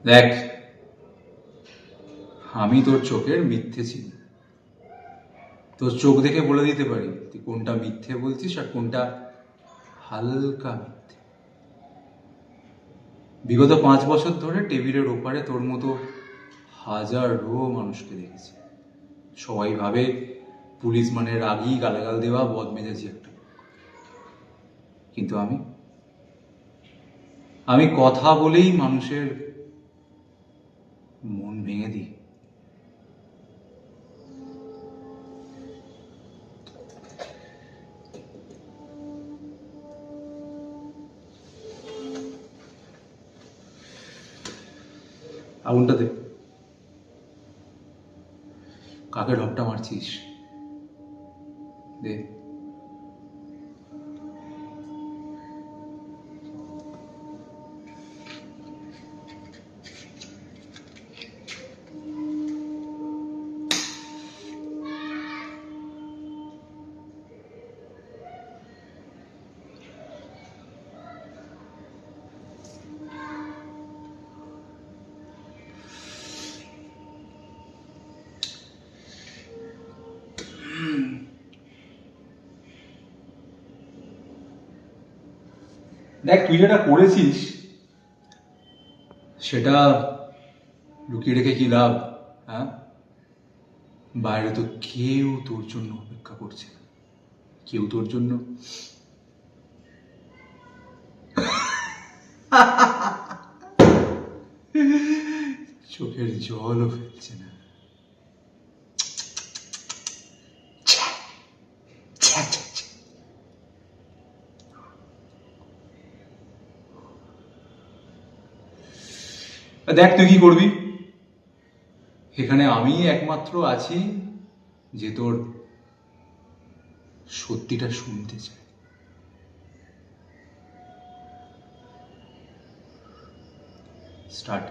দেখ, আমি তোর চোখের মিথ্যে চিনি। তোর চোখ দেখে বলে দিতে পারি তুই কোনটা মিথ্যে বলছিস আর কোনটা হালকা মিথ্যে। বিগত 5 বছর ধরে টেবিলের ওপারে তোর মতো হাজারো মানুষকে দেখেছি। সবাই ভাবে পুলিশ মানে রাগী, গালাগাল দেওয়া, বদমেজাজি একটা। কিন্তু আমি কথা বলেই মানুষের মন ভেঙে দিই। আগুনটা দে। কাকে ঢপটা মারছিস? দে। দেখ, তুই যেটা করেছিস সেটা লুকিয়ে রেখে কি লাভ? হ্যাঁ, বাইরে তো কেউ তোর জন্য অপেক্ষা করছে না। কেউ তোর জন্য চোখের জলও ফেলছে না। দেখ, তুই কি করবি? এখানে আমি একমাত্র আছি যে তোর সত্যিটা শুনতে চাই। স্টার্ট।